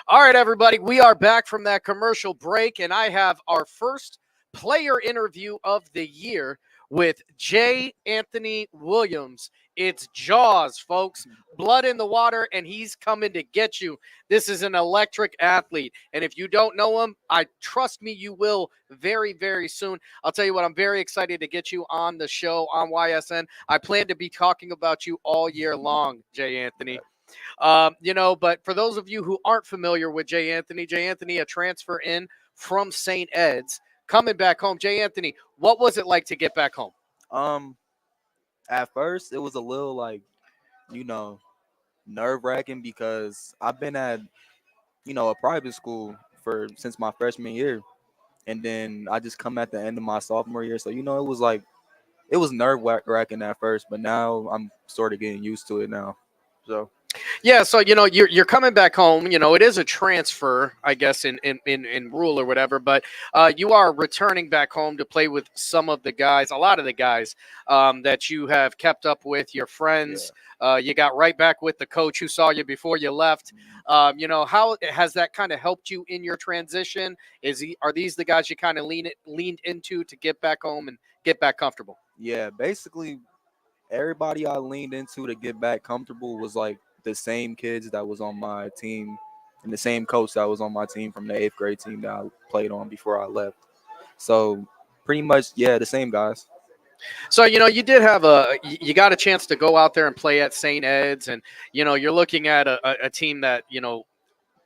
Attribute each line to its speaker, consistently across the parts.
Speaker 1: All right, everybody, we are back from that commercial break, and I have our first player interview of the year with J. Anthony Williams. It's Jaws, folks. Blood in the water, and he's coming to get you. This is an electric athlete, and if you don't know him, I trust me, you will very, very soon. I'll tell you what, I'm very excited to get you on the show on YSN. I plan to be talking about you all year long, J. Anthony. But for those of you who aren't familiar with J. Anthony, a transfer in from St. Ed's, coming back home. J. Anthony, what was it like to get back home?
Speaker 2: Um, at first it was a little you know, nerve-wracking because I've been at, a private school since my freshman year, and then I just come at the end of my sophomore year. So, it was nerve-wracking at first, but now I'm sort of getting used to it now. So
Speaker 1: Yeah, so you're coming back home. It is a transfer, I guess, in rule or whatever. But you are returning back home to play with some of the guys, a lot of the guys that you have kept up with, your friends.
Speaker 2: yeah.
Speaker 1: You got right back with the coach who saw you before you left. How has that kind of helped you in your transition? Are these the guys you kind of leaned into to get back home and get back comfortable?
Speaker 2: Yeah, basically everybody I leaned into to get back comfortable was like the same kids that was on my team and the same coach that was on my team from the 8th grade team that I played on before I left. So pretty much, yeah, the same guys.
Speaker 1: So, you did have you got a chance to go out there and play at St. Ed's, and, you're looking at a team that,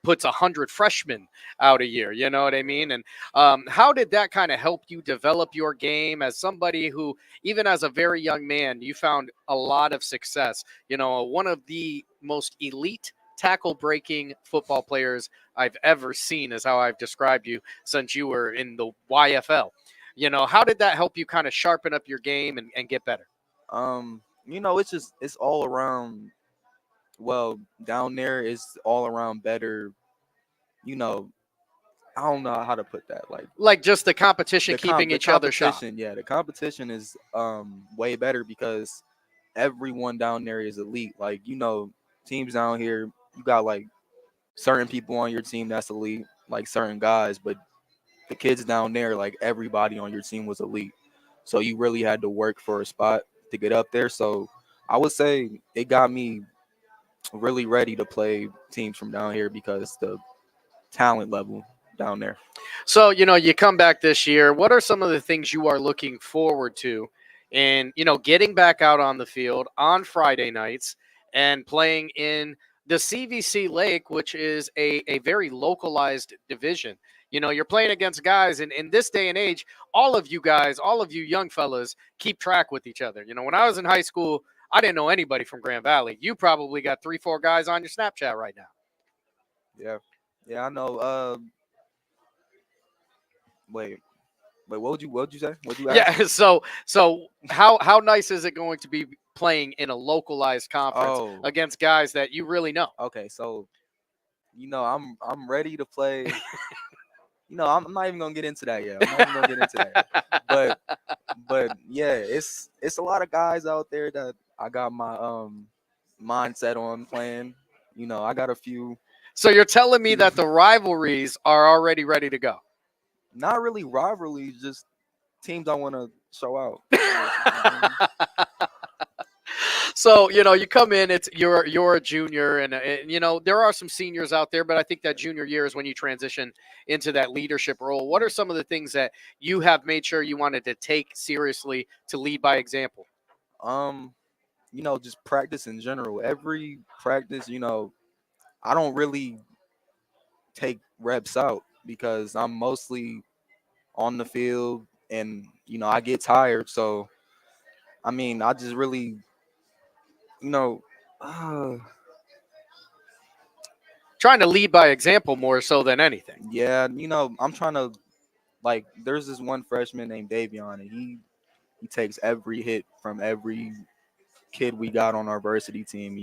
Speaker 1: puts 100 freshmen out a year. You know what I mean? And how did that kind of help you develop your game as somebody who, even as a very young man, you found a lot of success? One of the most elite tackle breaking football players I've ever seen is how I've described you since you were in the YFL. How did that help you kind of sharpen up your game and get better?
Speaker 2: It's all around. Well, down there is all around better. You know, I don't know how to put that.
Speaker 1: Like just the competition keeping
Speaker 2: The
Speaker 1: each other sharp.
Speaker 2: competition, yeah, the competition is way better because everyone down there is elite. Teams down here, you got like certain people on your team that's elite, like certain guys, but the kids down there, like everybody on your team was elite. So you really had to work for a spot to get up there. So I would say it got me really ready to play teams from down here because the talent level down there.
Speaker 1: So, you come back this year. What are some of the things you are looking forward to in, getting back out on the field on Friday nights and playing in the CVC Lake, which is a very localized division? You're playing against guys, and in this day and age, all of you guys, all of you young fellas, keep track with each other. When I was in high school, I didn't know anybody from Grand Valley. You probably got 3, 4 guys on your Snapchat right now.
Speaker 2: Yeah. Yeah, I know. Wait, what would you say? What'd you ask?
Speaker 1: Yeah. So how nice is it going to be playing in a localized conference
Speaker 2: Oh,
Speaker 1: against guys that you really know?
Speaker 2: okay. So, I'm ready to play. I'm not even gonna get into that yet. I'm not even gonna get into that yet. But yeah, it's a lot of guys out there that I got my mindset on playing. I got a few.
Speaker 1: So you're telling me that the rivalries are already ready to go?
Speaker 2: Not really rivalries, just teams I want to show out.
Speaker 1: So you come in, you're a junior, and there are some seniors out there, but I think that junior year is when you transition into that leadership role. What are some of the things that you have made sure you wanted to take seriously to lead by example?
Speaker 2: Just practice in general. Every practice, I don't really take reps out because I'm mostly on the field and I get tired. So I mean, I just really, you know, uh,
Speaker 1: Trying to lead by example more so than anything.
Speaker 2: yeah, I'm trying to There's this one freshman named Davion, and he takes every hit from every kid we got on our varsity team.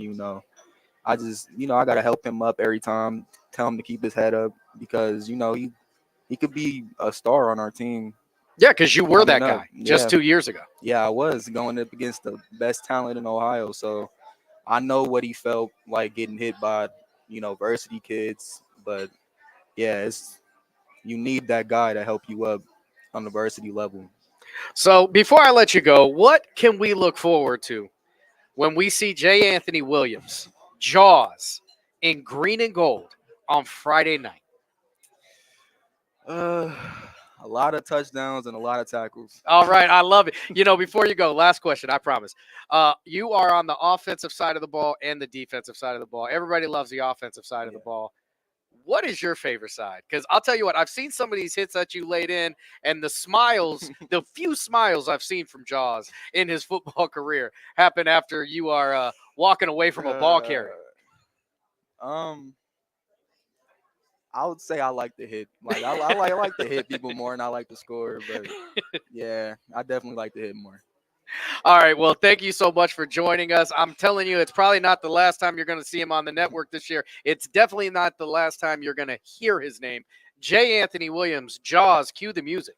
Speaker 2: I just, I gotta help him up every time, tell him to keep his head up because he could be a star on our team.
Speaker 1: Yeah, because you were that
Speaker 2: Coming up.
Speaker 1: guy just
Speaker 2: Yeah.
Speaker 1: 2 years ago.
Speaker 2: Yeah, I was going up against the best talent in Ohio, so I know what he felt like getting hit by, varsity kids, But yeah, you need that guy to help you up on the varsity level.
Speaker 1: So before I let you go, what can we look forward to when we see J. Anthony Williams, Jaws, in green and gold on Friday night?
Speaker 2: Uh, a lot of touchdowns and a lot of tackles.
Speaker 1: All right, I love it. Before you go, last question, I promise. You are on the offensive side of the ball and the defensive side of the ball. Everybody loves the offensive side of the ball. What is your favorite side? Because I'll tell you what, I've seen some of these hits that you laid in, and the smiles, the few smiles I've seen from Jaws in his football career happen after you are walking away from a ball carrier.
Speaker 2: Um, I would say I like to hit. Like I like to hit people more, and I like to score. But yeah, I definitely like to hit more.
Speaker 1: All right. Well, thank you so much for joining us. I'm telling you, it's probably not the last time you're going to see him on the network this year. It's definitely not the last time you're going to hear his name. J. Anthony Williams, Jaws, cue the music.